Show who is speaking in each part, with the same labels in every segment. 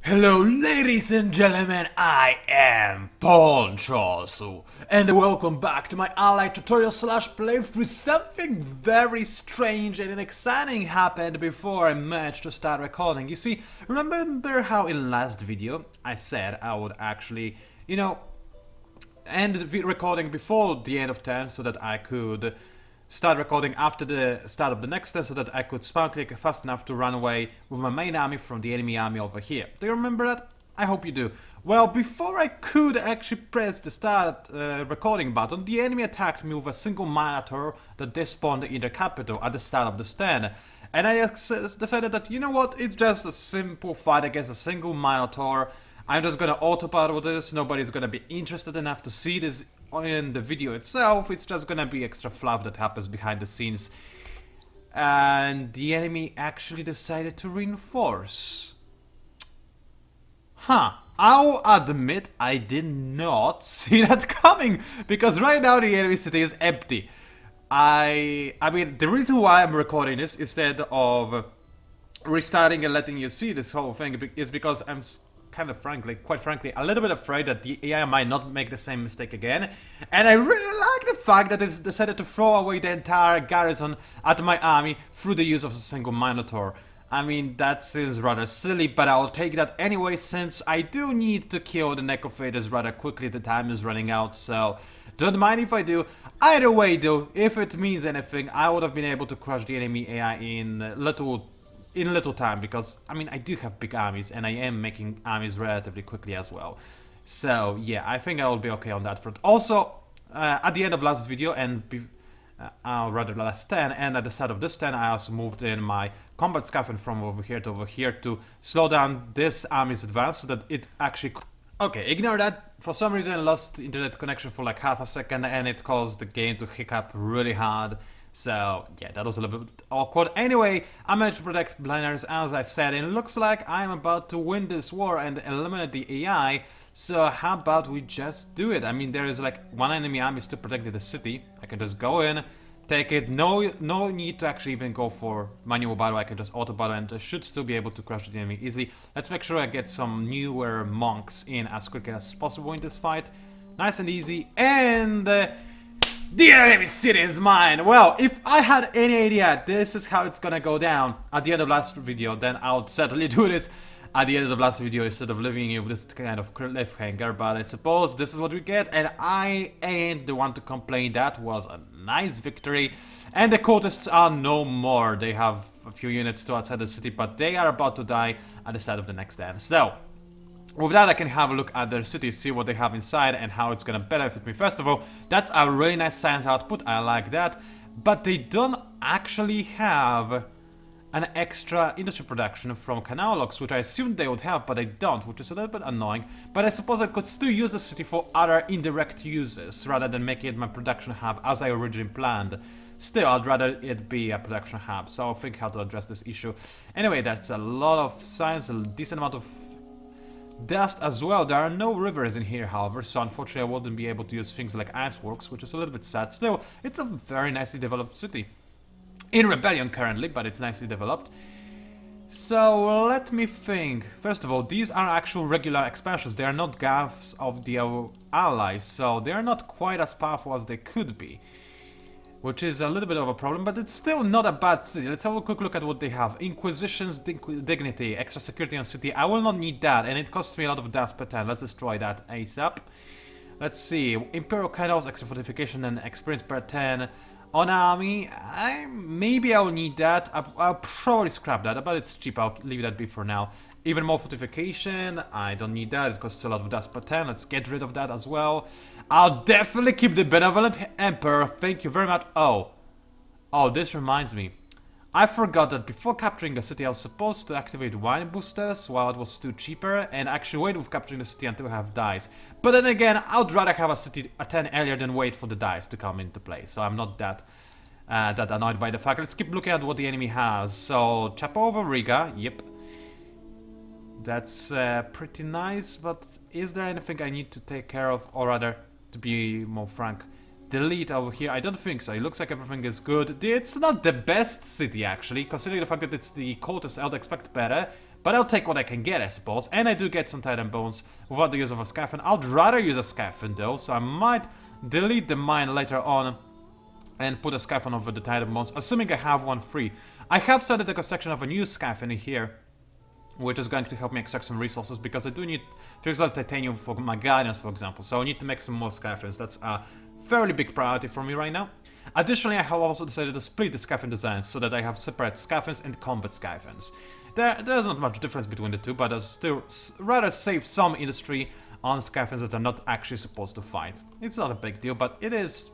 Speaker 1: Hello ladies and gentlemen, I am PANCZASU and welcome back to my Allayi tutorial slash playthrough. Something very strange and exciting happened before I managed to start recording. You see, remember how in last video I said I would actually, end the recording before the end of 10 so that I could start recording after the start of the next turn so that I could spam click fast enough to run away with my main army from the enemy army over here. Do you remember that? I hope you do. Well, before I could actually press the start recording button, the enemy attacked me with a single Minotaur that despawned in the capital at the start of the stand. And I decided that, you know what, it's just a simple fight against a single Minotaur. I'm just gonna autopilot this, nobody's gonna be interested enough to see this in the video itself. It's just gonna be extra fluff that happens behind the scenes. And the enemy actually decided to reinforce. I'll admit I did not see that coming, because right now the enemy city is empty. I mean, the reason why I'm recording this instead of restarting and letting you see this whole thing is because I'm quite frankly, a little bit afraid that the AI might not make the same mistake again. And I really like the fact that it's decided to throw away the entire garrison at my army through the use of a single Minotaur. I mean, that seems rather silly, but I'll take that anyway, since I do need to kill the Necrophages rather quickly. The time is running out, so don't mind if I do. Either way though, if it means anything, I would have been able to crush the enemy AI in little time, because I mean, I do have big armies and I am making armies relatively quickly as well. So yeah, I think I will be okay on that front. Also, at the end of last video and rather last 10 and at the start of this 10, I also moved in my combat scaffold from over here to slow down this army's advance so that it actually... Okay, ignore that. For some reason I lost internet connection for like half a second and it caused the game to hiccup really hard. So yeah, that was a little bit awkward. Anyway, I managed to protect blinders as I said, and it looks like I'm about to win this war and eliminate the AI. So how about we just do it? I mean, there is like one enemy army still protecting the city. I can just go in, take it. No need to actually even go for manual battle. I can just auto battle and I should still be able to crush the enemy easily. Let's make sure I get some newer monks in as quickly as possible in this fight. Nice and easy. And the enemy city is mine! Well, if I had any idea this is how it's gonna go down at the end of last video, then I would certainly do this at the end of last video instead of leaving you with this kind of cliffhanger, but I suppose this is what we get, and I ain't the one to complain. That was a nice victory, and the cultists are no more. They have a few units still outside the city, but they are about to die at the start of the next dance. So with that, I can have a look at their city, see what they have inside and how it's gonna benefit me. First of all, that's a really nice science output, I like that. But they don't actually have an extra industry production from canal logs, which I assumed they would have, but they don't, which is a little bit annoying. But I suppose I could still use the city for other indirect uses, rather than making it my production hub as I originally planned. Still, I'd rather it be a production hub, so I'll think how to address this issue. Anyway, that's a lot of science, a decent amount of dust as well. There are no rivers in here, however, so unfortunately I wouldn't be able to use things like iceworks, which is a little bit sad. Still, it's a very nicely developed city. In rebellion currently, but it's nicely developed. So let me think. First of all, these are actual regular expansions. They are not gaffs of the Allies, so they are not quite as powerful as they could be, which is a little bit of a problem, but it's still not a bad city. Let's have a quick look at what they have. Inquisition's dignity, extra security on city. I will not need that, and it costs me a lot of dust per turn. Let's destroy that ASAP. Let's see. Imperial canals, extra fortification and experience per turn. On army, maybe I'll need that. I'll probably scrap that, but it's cheap. I'll leave that be for now. Even more fortification, I don't need that. It costs a lot of dust per turn. Let's get rid of that as well. I'll definitely keep the Benevolent Emperor. Thank you very much. Oh, this reminds me. I forgot that before capturing the city, I was supposed to activate wine boosters while it was still cheaper, and actually wait with capturing the city until I have dice. But then again, I'd rather have a city a turn earlier than wait for the dice to come into play. So I'm not that annoyed by the fact. Let's keep looking at what the enemy has. So Chapova Riga, yep. That's pretty nice, but is there anything I need to take care of, or rather, to be more frank, delete over here? I don't think so. It looks like everything is good. It's not the best city, actually, considering the fact that it's the coldest. I would expect better, But I'll take what I can get, I suppose. And I do get some Titan Bones without the use of a Scaphan. I'd rather use a Scaphan though, so I might delete the mine later on and put a Scaphan over the Titan Bones, assuming I have one free. I have started the construction of a new Scaphan here, which is going to help me extract some resources, because I do need, for example, titanium for my guardians, for example. So I need to make some more Scaphans. That's a fairly big priority for me right now. Additionally, I have also decided to split the Scaphan designs so that I have separate Scaphans and combat Scaphans. There's not much difference between the two, but I'll still rather save some industry on Scaphans that are not actually supposed to fight. It's not a big deal, but it is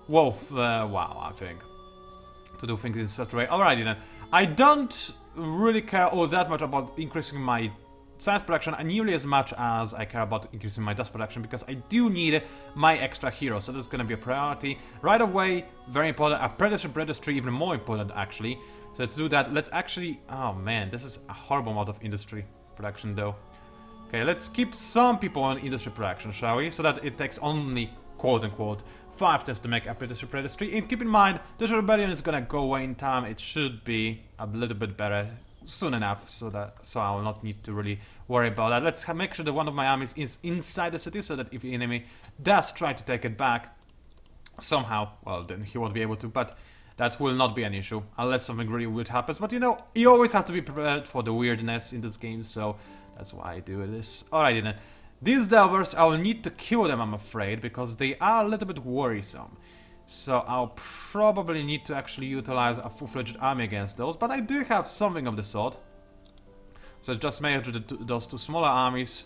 Speaker 1: worth wow, I think, to do things in such a way. Alrighty then. I don't really care all that much about increasing my science production, and nearly as much as I care about increasing my dust production, because I do need my extra heroes, so that's gonna be a priority. Right away, very important. A Predator Registry, even more important actually. So let's do that. Let's actually... oh man, this is a horrible amount of industry production though. Okay, let's keep some people on industry production, shall we? So that it takes only, quote-unquote, 5 turns to make a Predator Registry. And keep in mind, this rebellion is gonna go away in time. It should be a little bit better soon enough, so I will not need to really worry about that. Let's make sure that one of my armies is inside the city, so that if the enemy does try to take it back somehow, well, then he won't be able to, but that will not be an issue, unless something really weird happens. But you know, you always have to be prepared for the weirdness in this game, so that's why I do this. Alrighty then. These delvers, I will need to kill them, I'm afraid, because they are a little bit worrisome. So I'll probably need to actually utilize a full-fledged army against those, but I do have something of the sort. So just manage those two smaller armies.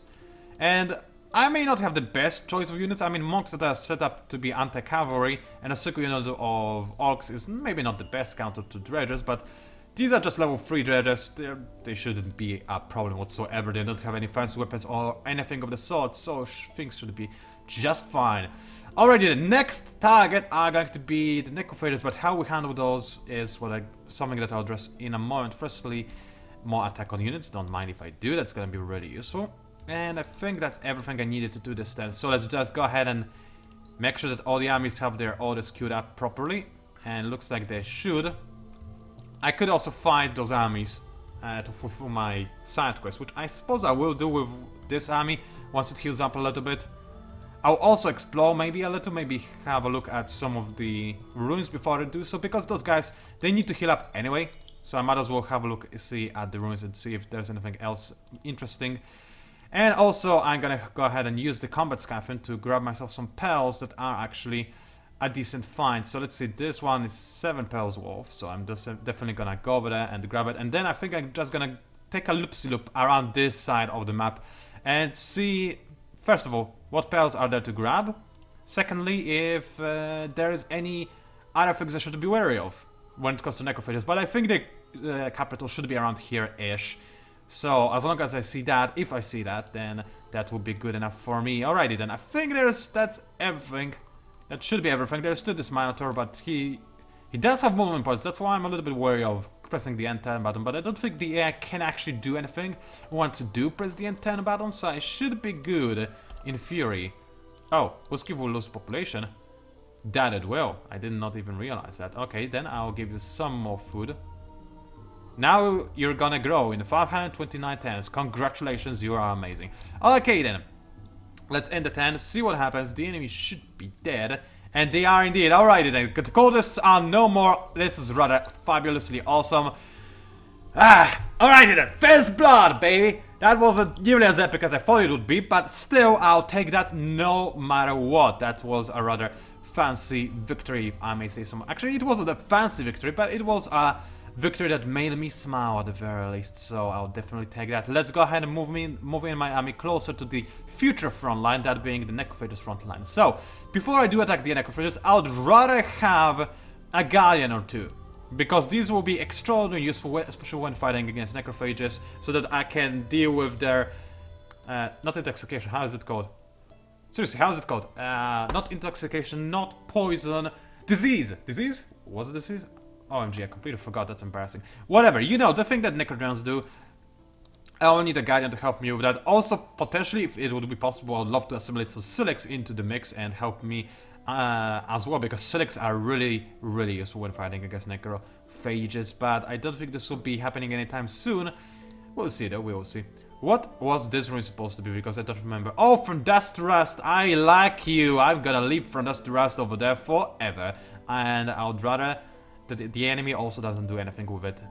Speaker 1: And I may not have the best choice of units. I mean, monks that are set up to be anti-cavalry, and a single unit of orcs is maybe not the best counter to dredgers, but these are just level 3 dredgers. They shouldn't be a problem whatsoever. They don't have any fancy weapons or anything of the sort, so things should be just fine. Alrighty, the next target are going to be the Necrophages, but how we handle those is something that I'll address in a moment. Firstly, more attack on units. Don't mind if I do, that's gonna be really useful. And I think that's everything I needed to do this turn. So let's just go ahead and make sure that all the armies have their orders queued up properly. And it looks like they should. I could also fight those armies to fulfill my side quest, which I suppose I will do with this army once it heals up a little bit. I'll also explore maybe a little, maybe have a look at some of the ruins before I do so, because those guys, they need to heal up anyway. So I might as well have a look, see at the ruins and see if there's anything else interesting. And also, I'm gonna go ahead and use the combat Scaphan to grab myself some pearls that are actually a decent find. So let's see, this one is 7 pearls worth, so I'm just definitely gonna go over there and grab it. And then I think I'm just gonna take a loopsy-loop around this side of the map and see, first of all, what pearls are there to grab? Secondly, if there is any other things I should be wary of when it comes to Necrophages. But I think the capital should be around here-ish. So as long as I see that, if I see that, then that will be good enough for me. Alrighty then, I think that's everything. That should be everything. There's still this Minotaur, but he does have movement points. That's why I'm a little bit wary of pressing the N10 button, but I don't think the AI can actually do anything once I do press the N10 button, so I should be good in theory. Oh, Husky will lose population. That it will. I did not even realize that. Okay, then I'll give you some more food. Now you're gonna grow in 529 turns. Congratulations, you are amazing. Okay then. Let's end the turn, see what happens. The enemy should be dead. And they are indeed. Alrighty then. The cultists are no more. This is rather fabulously awesome. Alrighty then. First blood, baby. That wasn't nearly as epic as I thought it would be, but still, I'll take that no matter what. That was a rather fancy victory, if I may say so. Actually, it wasn't a fancy victory, but it was a victory that made me smile at the very least, so I'll definitely take that. Let's go ahead and move in my army closer to the future front line, that being the Necrophages front line. So, before I do attack the Necrophages, I'd rather have a Galleon or two, because these will be extraordinarily useful, especially when fighting against Necrophages, so that I can deal with their... not intoxication, how is it called? Seriously, how is it called? Not intoxication, not poison... Disease! Disease? Was it disease? OMG, I completely forgot, that's embarrassing. Whatever, you know, the thing that Necrodrons do. I will need a Guardian to help me with that. Also, potentially, if it would be possible, I'd love to assimilate some Silex into the mix and help me as well, because Silex are really, really useful when fighting against Necrophages, but I don't think this will be happening anytime soon. We'll see though, we will see. What was this room supposed to be? Because I don't remember. Oh, from dust to rust. I like you. I'm gonna leave from dust to rust over there forever. And I would rather that the enemy also doesn't do anything with it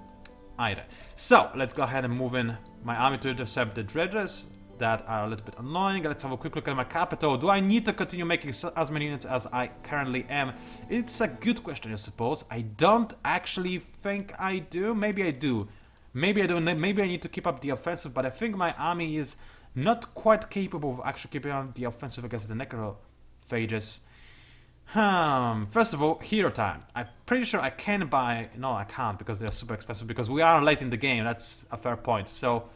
Speaker 1: either. So, let's go ahead and move in my army to intercept the dredges that are a little bit annoying. Let's have a quick look at my capital. Do I need to continue making as many units as I currently am? It's a good question, I suppose. I don't actually think I do. Maybe I do. Maybe I don't. Maybe I need to keep up the offensive, but I think my army is not quite capable of actually keeping up the offensive against the necrophages. First of all, hero time. I'm pretty sure I can buy... No, I can't because they're super expensive because we are late in the game. That's a fair point. So,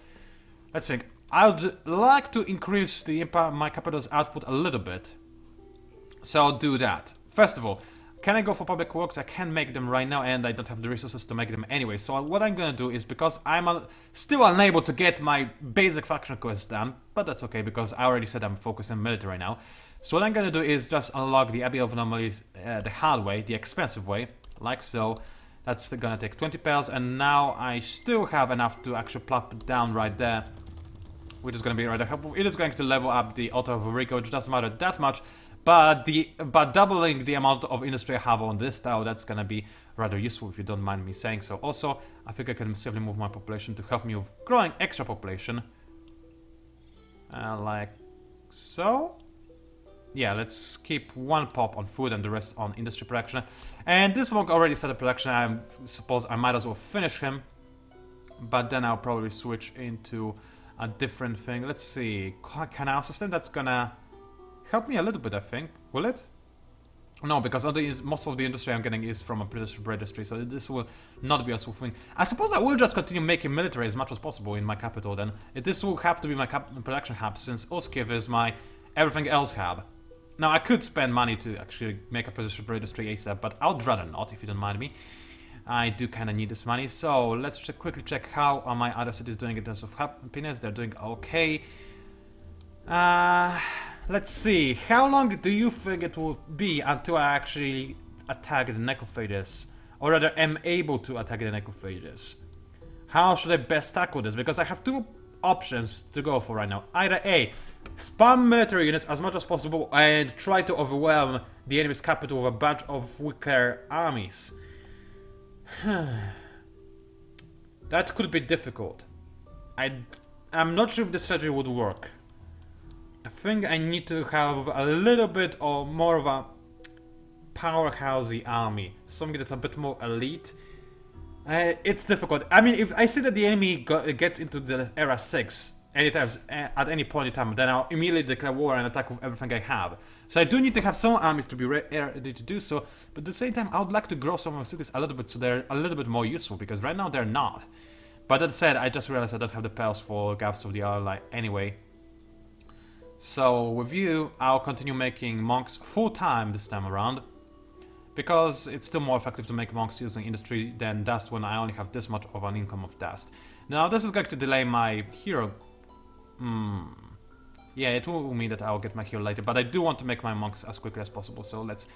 Speaker 1: let's think. I would like to increase the my capital's output a little bit. So, I'll do that. First of all, can I go for public works? I can make them right now and I don't have the resources to make them anyway. So, what I'm gonna do is, because I'm still unable to get my basic faction quests done, but that's okay because I already said I'm focused on military now. So what I'm gonna do is just unlock the Abbey of Anomalies the hard way, the expensive way, like so. That's gonna take 20 pals, and now I still have enough to actually plop it down right there, which is gonna be rather helpful. It is going to level up the auto of Rico, which doesn't matter that much, but doubling the amount of industry I have on this tile, that's gonna be rather useful if you don't mind me saying so. Also, I think I can safely move my population to help me with growing extra population, like so. Yeah, let's keep one pop on food and the rest on industry production. And this monk already started production. I suppose I might as well finish him. But then I'll probably switch into a different thing. Let's see. Canal system, that's gonna help me a little bit, I think. Will it? No, because most of the industry I'm getting is from a British registry, so this will not be a useful thing. I suppose I will just continue making military as much as possible in my capital then. This will have to be my production hub, since Oskiv is my everything else hub. Now, I could spend money to actually make a position registry ASAP, but I'd rather not, if you don't mind me. I do kind of need this money, so let's quickly check how are my other cities doing in terms of happiness. They're doing okay. Let's see. How long do you think it will be until I actually attack the necrophages? Or rather, am able to attack the necrophages? How should I best tackle this? Because I have two options to go for right now. Either A, spam military units as much as possible and try to overwhelm the enemy's capital with a bunch of weaker armies. That could be difficult. I'm not sure if this strategy would work. I think I need to have a little bit or more of a powerhousey army. Something that's a bit more elite. It's difficult. I mean, if I see that the enemy gets into the era 6 at any point in time, then I'll immediately declare war and attack with everything I have. So I do need to have some armies to be ready to do so, but at the same time I would like to grow some of my cities a little bit so they're a little bit more useful, because right now they're not. But that said, I just realized I don't have the pals for Gaps of the Allayi anyway. So with you, I'll continue making monks full-time this time around, because it's still more effective to make monks using industry than dust when I only have this much of an income of dust. Now this is going to delay my hero. Yeah, it will mean that I'll get my hero later, but I do want to make my monks as quickly as possible, so let's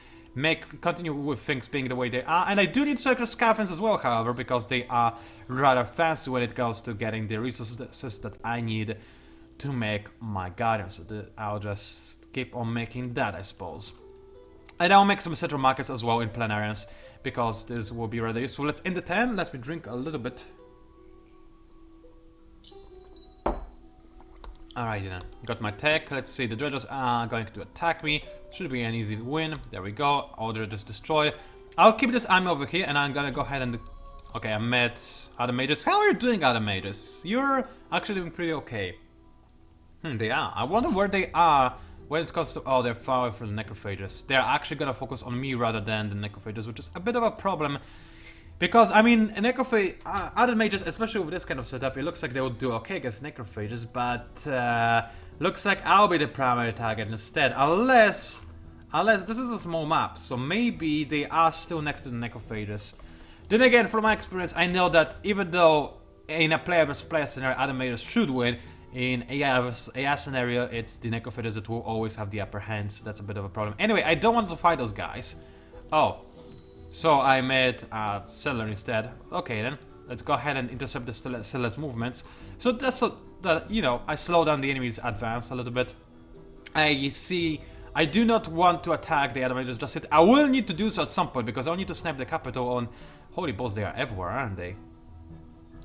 Speaker 1: continue with things being the way they are. And I do need circular scavengers as well, however, because they are rather fancy when it comes to getting the resources that I need to make my guardians. So I'll just keep on making that, I suppose. And I'll make some central markets as well in planarians, because this will be rather useful. Let's end the 10. Let me drink a little bit. Alright then, got my tech. Let's see, the dredgers are going to attack me. Should be an easy win. There we go, all the dredgers destroyed. I'll keep this army over here and I'm gonna go ahead and... Okay, I met other mages. How are you doing, other mages? You're actually doing pretty okay. They are. I wonder where they are when it comes to... Oh, they're far away from the necrophages. They're actually gonna focus on me rather than the necrophages, which is a bit of a problem. Because, I mean, other mages, especially with this kind of setup, it looks like they would do okay against necrophages, but looks like I'll be the primary target instead, unless this is a small map, so maybe they are still next to the necrophages. Then again, from my experience, I know that even though in a player versus player scenario, other mages should win, in AI versus AI scenario, it's the necrophages that will always have the upper hand, so that's a bit of a problem. Anyway, I don't want to fight those guys. Oh. So I made a settler instead. Okay then, let's go ahead and intercept the Stella's movements. So that's so that, you know, I slow down the enemy's advance a little bit. You see, I do not want to attack the animators just yet. I will need to do so at some point, because I'll need to snipe the capital on... Holy balls, they are everywhere, aren't they?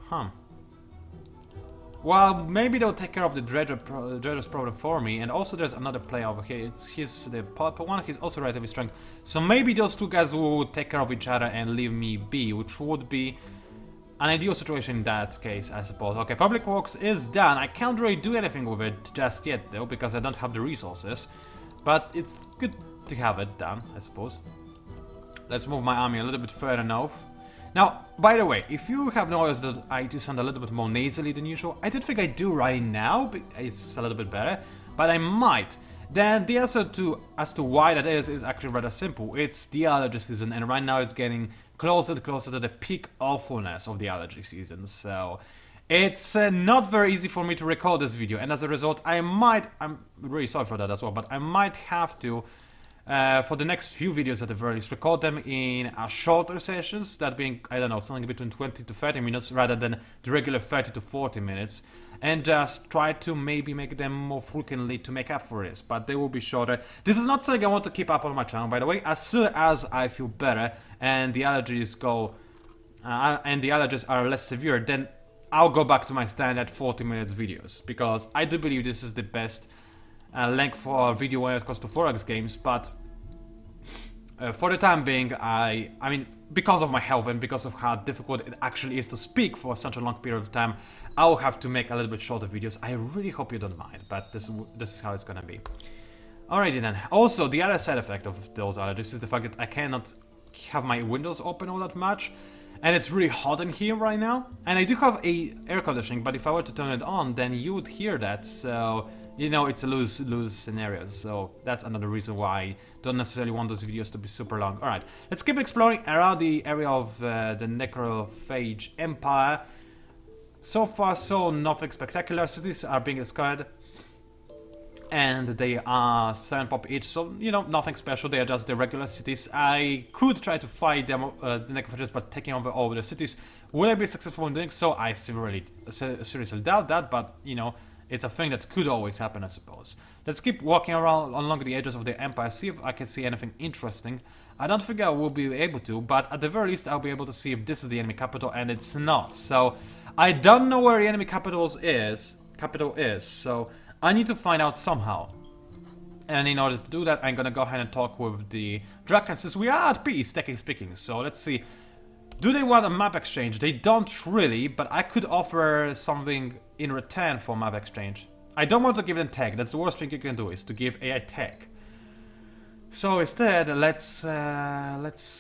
Speaker 1: Huh. Well, maybe they'll take care of the Dredger's problem for me, and also there's another player over here. He's the purple one, he's also relatively strong. So maybe those two guys will take care of each other and leave me be, which would be an ideal situation in that case, I suppose. Okay, Public Works is done. I can't really do anything with it just yet, though, because I don't have the resources. But it's good to have it done, I suppose. Let's move my army a little bit further north. Now, by the way, if you have noticed that I do sound a little bit more nasally than usual, I don't think I do right now, but it's a little bit better, but I might. Then the answer as to why that is actually rather simple. It's the allergy season, and right now it's getting closer and closer to the peak awfulness of the allergy season, so it's not very easy for me to record this video, and as a result, I'm really sorry for that as well, but I might have to, for the next few videos at the very least, record them in shorter sessions, that being, I don't know, something between 20 to 30 minutes rather than the regular 30 to 40 minutes, and just try to maybe make them more frequently to make up for this, but they will be shorter. This is not something I want to keep up on my channel, by the way. As soon as I feel better and the allergies go, and the allergies are less severe, then I'll go back to my standard 40 minutes videos, because I do believe this is the best length for a video when it comes to Forex games, but for the time being, I mean, because of my health and because of how difficult it actually is to speak for such a long period of time, I'll have to make a little bit shorter videos. I really hope you don't mind, but this is how it's gonna be. Alrighty then. Also, the other side effect of those allergies is the fact that I cannot have my windows open all that much, and it's really hot in here right now. And I do have a air conditioning, but if I were to turn it on, then you would hear that, so... You know, it's a lose-lose scenario, so that's another reason why I don't necessarily want those videos to be super long. Alright, let's keep exploring around the area of the Necrophage Empire. So far, so nothing spectacular. Cities are being discovered, and they are 7 pop each, so, you know, nothing special. They are just the regular cities. I could try to fight them, the Necrophages, by taking over all the cities. Will I be successful in doing so? I seriously doubt that, but, you know, it's a thing that could always happen, I suppose. Let's keep walking around along the edges of the empire, see if I can see anything interesting. I don't think I will be able to, but at the very least I'll be able to see if this is the enemy capital, and it's not. So I don't know where the enemy capital is, so I need to find out somehow. And in order to do that, I'm gonna go ahead and talk with the Drakons, since we are at peace, technically speaking. So let's see. Do they want a map exchange? They don't really, but I could offer something in return for map exchange. I don't want to give them tech. That's the worst thing you can do, is to give AI tech. So instead, let's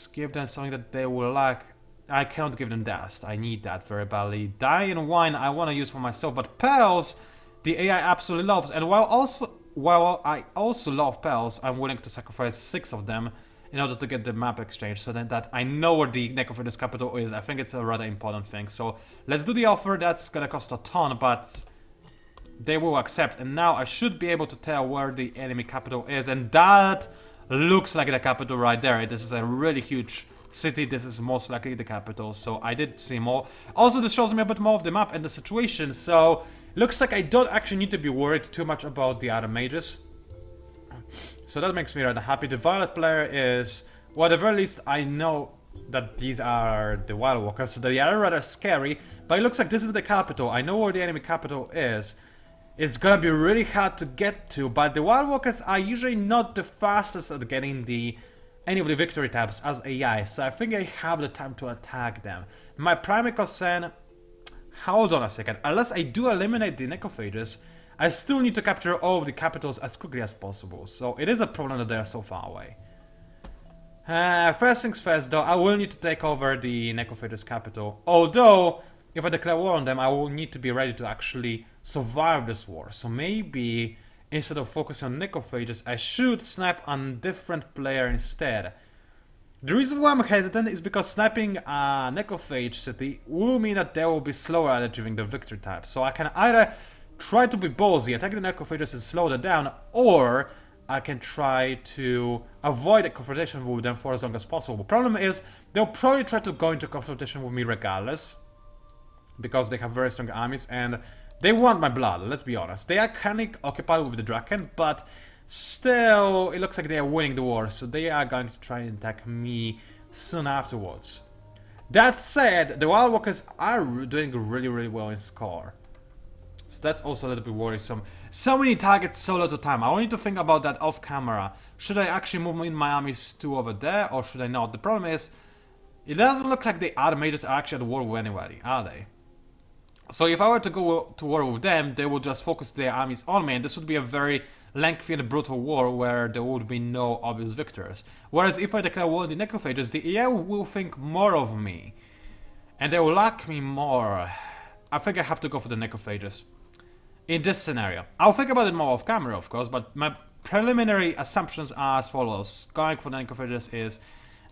Speaker 1: give them something that they will like. I cannot give them dust. I need that very badly. Dye and wine I want to use for myself, but pearls the AI absolutely loves. And while I also love pearls, I'm willing to sacrifice 6 of them in order to get the map exchange, so that I know where the Necrophage's capital is. I think it's a rather important thing. So let's do the offer. That's gonna cost a ton, but they will accept. And now I should be able to tell where the enemy capital is, and that looks like the capital right there. This is a really huge city. This is most likely the capital, so I did see more. Also, this shows me a bit more of the map and the situation, so looks like I don't actually need to be worried too much about the other mages. So that makes me rather happy. The Violet player is, well, at the very least, I know that these are the Wild Walkers, so they are rather scary, but it looks like this is the capital. I know where the enemy capital is. It's gonna be really hard to get to, but the Wild Walkers are usually not the fastest at getting any of the victory tabs as AI, so I think I have the time to attack them. My primary concern... Hold on a second. Unless I do eliminate the Necrophages, I still need to capture all of the capitals as quickly as possible, so it is a problem that they are so far away. First things first, though, I will need to take over the Necrophages capital. Although, if I declare war on them, I will need to be ready to actually survive this war. So maybe, instead of focusing on Necrophages, I should snipe on a different player instead. The reason why I'm hesitant is because sniping a Necrophage city will mean that they will be slower at achieving the victory type. So I can either try to be ballsy, attack the Necrophages and slow them down, or I can try to avoid a confrontation with them for as long as possible. The problem is, they'll probably try to go into confrontation with me regardless. because they have very strong armies and they want my blood, let's be honest. They are currently occupied with the Draken, but still it looks like they are winning the war, so they are going to try and attack me soon afterwards. That said, the Wild Walkers are doing really well in score. So that's also a little bit worrisome. So many targets solo to time. I will need to think about that off camera. Should I actually move in my armies to over there, or should I not? The problem is, it doesn't look like the other mages are actually at war with anybody, are they? So if I were to go to war with them, they would just focus their armies on me, and this would be a very lengthy and brutal war where there would be no obvious victors. Whereas if I declare war on the necrophages, the AI will think more of me, and they will like me more. I think I have to go for the necrophages in this scenario. I'll think about it more off camera, of course, but my preliminary assumptions are as follows. Going for the necrophages is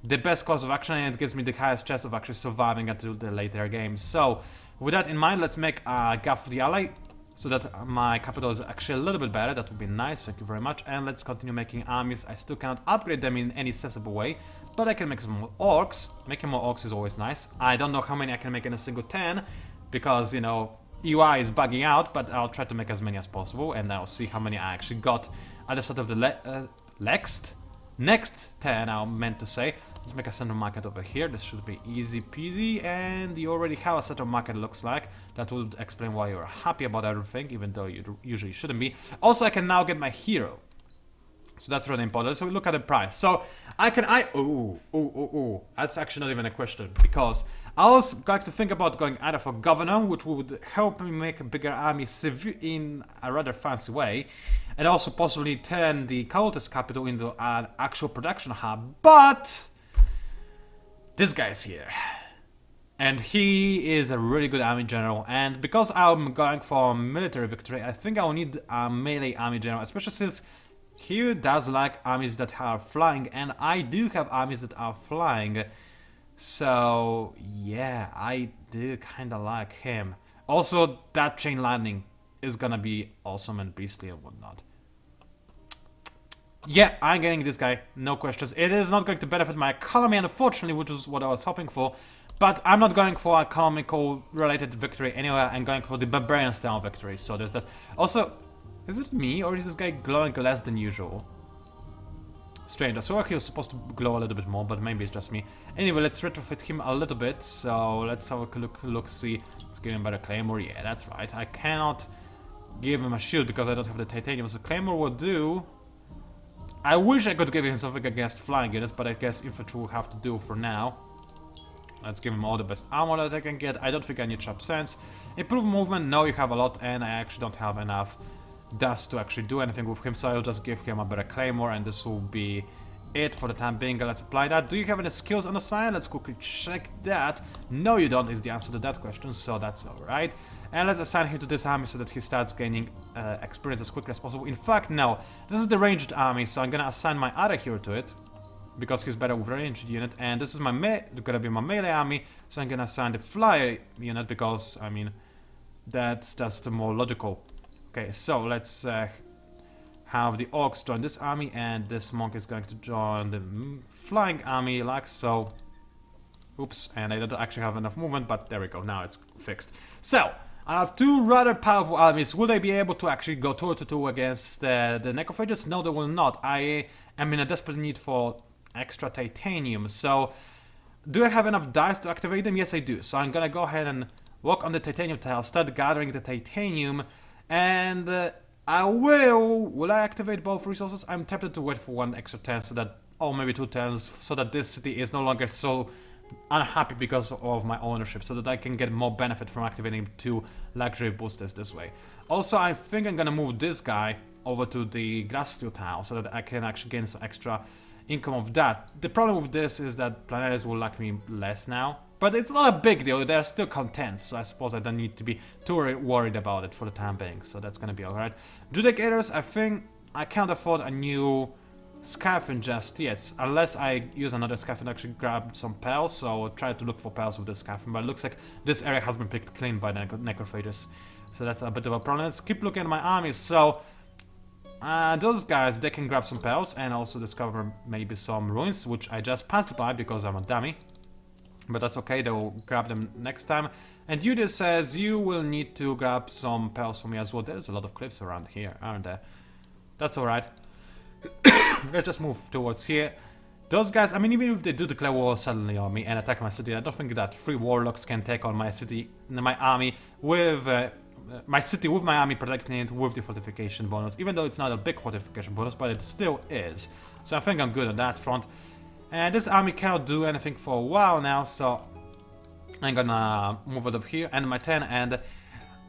Speaker 1: the best course of action, and it gives me the highest chance of actually surviving until the later game. So with that in mind, let's make a gap for the Allayi, so that my capital is actually a little bit better. That would be nice, thank you very much. And let's continue making armies. I still cannot upgrade them in any sensible way, but I can make some more orcs. Making more orcs is always nice. I don't know how many I can make in a single turn, because, you know, UI is bugging out, but I'll try to make as many as possible, and I'll see how many I actually got at the start of the next turn, I meant to say. Let's make a center market over here. This should be easy peasy, and you already have a center market, looks like. That would explain why you're happy about everything, even though you usually shouldn't be. Also, I can now get my hero, so that's really important. So we look at the price. So that's actually not even a question, because I was going to think about going either for governor, which would help me make a bigger army in a rather fancy way, and also possibly turn the cultist capital into an actual production hub. But this guy's here, and he is a really good army general, and because I'm going for a military victory, I think I'll need a melee army general, especially since he does like armies that are flying, and I do have armies that are flying. So yeah, I do kinda like him. Also, that chain lightning is gonna be awesome and beastly and whatnot. Yeah, I'm getting this guy, no questions. It is not going to benefit my economy, unfortunately, which is what I was hoping for. But I'm not going for economical related victory anyway. I'm going for the barbarian style victory, so there's that. Also, is it me, or is this guy glowing less than usual? Strange, I swear he was supposed to glow a little bit more, but maybe it's just me. Anyway, let's retrofit him a little bit, so let's have a look, see. Let's give him better claymore, yeah, that's right. I cannot give him a shield because I don't have the titanium, so claymore will do. I wish I could give him something against flying units, but I guess infantry will have to do for now. Let's give him all the best armor that I can get. I don't think I need sharp sense. Improve movement, no, you have a lot, and I actually don't have enough dust to actually do anything with him, so I'll just give him a better claymore, and this will be it for the time being. Let's apply that. Do you have any skills on the side? Let's quickly check that. No, you don't, is the answer to that question, so that's alright. And let's assign him to this army so that he starts gaining experience as quickly as possible. In fact, no, this is the ranged army, so I'm gonna assign my other hero to it, because he's better with ranged unit, and this is gonna be my melee army, so I'm gonna assign the flyer unit, because, I mean, that's the more logical. Okay, so let's have the orcs join this army, and this monk is going to join the flying army, like so. Oops, and I don't actually have enough movement, but there we go, now it's fixed. So, I have two rather powerful armies. Will they be able to actually go toe-to-toe against the necrophages? No, they will not. I am in a desperate need for extra titanium, so do I have enough dice to activate them? Yes, I do. So I'm gonna go ahead and work on the titanium tile, start gathering the titanium, and will I activate both resources? I'm tempted to wait for one extra turn, so that, or maybe 2 turns, so that this city is no longer so unhappy because of my ownership, so that I can get more benefit from activating 2 luxury boosters this way. Also, I think I'm gonna move this guy over to the glass steel tile, so that I can actually gain some extra income of that. The problem with this is that Planaris will like me less now, but it's not a big deal, they're still content, so I suppose I don't need to be too worried about it for the time being, so that's gonna be alright. Judicators, I think I can't afford a new Scarfin just yet, unless I use another Scarfin to actually grab some pearls, so I'll try to look for pearls with this Scarfin, but it looks like this area has been picked clean by the necrophages, so that's a bit of a problem. Let's keep looking at my armies. So those guys, they can grab some pearls and also discover maybe some ruins, which I just passed by because I'm a dummy. But that's okay, they'll grab them next time. And Judas says, you will need to grab some pearls for me as well. There's a lot of cliffs around here, aren't there? That's alright. Let's just move towards here. Those guys, I mean, even if they do declare war suddenly on me and attack my city, I don't think that 3 warlocks can take on my city, my army, with my army protecting it with the fortification bonus. Even though it's not a big fortification bonus, but it still is. So I think I'm good on that front. And this army cannot do anything for a while now, so I'm gonna move out of here, end my turn, and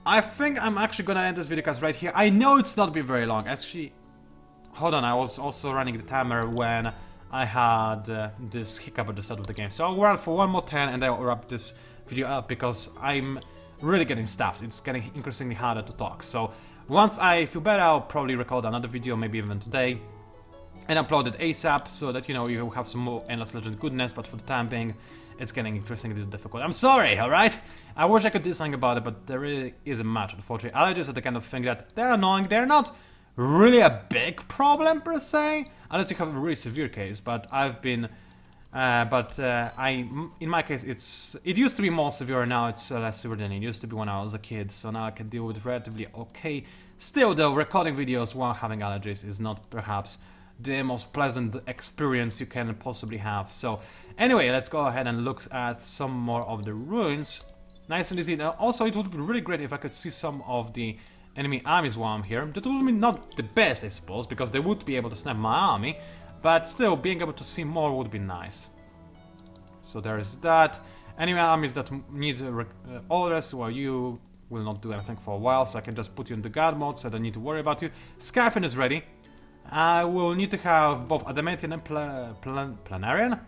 Speaker 1: I think I'm actually gonna end this video because right here, I know it's not been very long. Actually, hold on, I was also running the timer when I had this hiccup at the start of the game. So I'll run for one more turn and I'll wrap this video up because I'm really getting stuffed. It's getting increasingly harder to talk. So once I feel better, I'll probably record another video, maybe even today, and upload it ASAP so that, you know, you have some more Endless Legend goodness, but for the time being, it's getting increasingly difficult. I'm sorry, alright? I wish I could do something about it, but there really isn't much, unfortunately. Allergies are the kind of thing that they're annoying. They're not really a big problem, per se, unless you have a really severe case, but I've been... in my case, it used to be more severe, now it's less severe than it used to be when I was a kid, so now I can deal with it relatively okay. Still, though, recording videos while having allergies is not perhaps the most pleasant experience you can possibly have. So, anyway, let's go ahead and look at some more of the ruins. Nice and easy. Now, also, it would be really great if I could see some of the enemy armies while I'm here. That would be not the best, I suppose, because they would be able to snap my army, but still, being able to see more would be nice. So there is that. Enemy armies that need orders, well, you will not do anything for a while, so I can just put you in the guard mode, so I don't need to worry about you. Skyphon is ready. I will need to have both Adamantian and Planarian?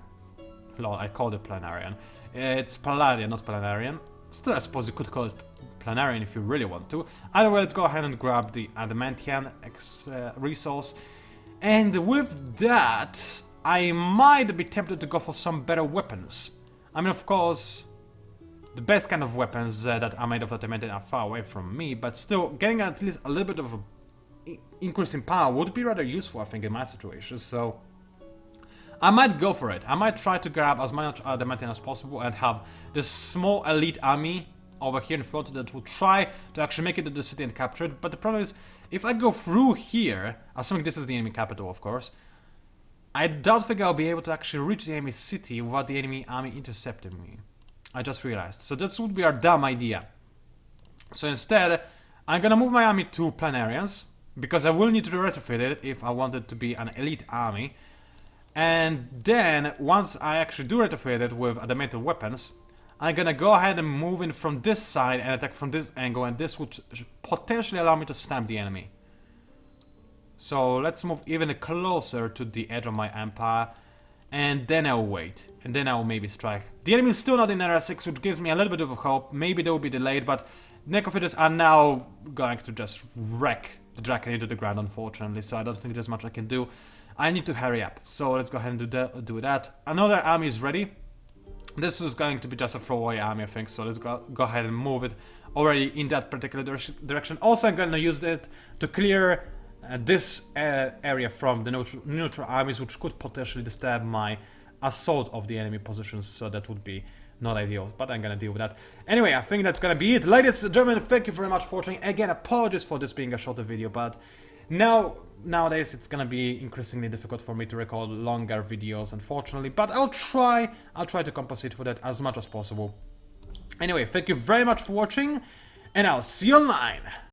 Speaker 1: Lol, I called it Planarian. It's Palladian, not Planarian. Still, I suppose you could call it Planarian if you really want to. Either way, let's go ahead and grab the Adamantian resource. And with that, I might be tempted to go for some better weapons. I mean, of course, the best kind of weapons that are made of Adamantium are far away from me, but still, getting at least a little bit of an increase in power would be rather useful, I think, in my situation, so I might go for it. I might try to grab as much Adamantium as possible and have this small elite army over here in front that will try to actually make it to the city and capture it, but the problem is, if I go through here, assuming this is the enemy capital, of course, I don't think I'll be able to actually reach the enemy city without the enemy army intercepting me. I just realized. So that would be a dumb idea. So instead, I'm gonna move my army to Planarians, because I will need to retrofit it if I want it to be an elite army. And then, once I actually do retrofit it with adamantium weapons, I'm gonna go ahead and move in from this side and attack from this angle, and this would potentially allow me to stamp the enemy. So let's move even closer to the edge of my empire, and then I'll wait, and then I'll maybe strike. The enemy is still not in Area 6, which gives me a little bit of hope. Maybe they will be delayed, but Necrophytes are now going to just wreck the Draken into the ground, unfortunately, so I don't think there's much I can do. I need to hurry up, so let's go ahead and do that. Another army is ready. This is going to be just a throwaway army, I think, so let's go ahead and move it already in that particular direction. Also, I'm going to use it to clear this area from the neutral armies, which could potentially disturb my assault of the enemy positions, so that would be not ideal, but I'm gonna deal with that. Anyway, I think that's gonna be it. Ladies and gentlemen, thank you very much for watching. Again, apologies for this being a shorter video, but nowadays it's gonna be increasingly difficult for me to record longer videos, unfortunately, but I'll try to compensate for that as much as possible. Anyway, thank you very much for watching, and I'll see you online!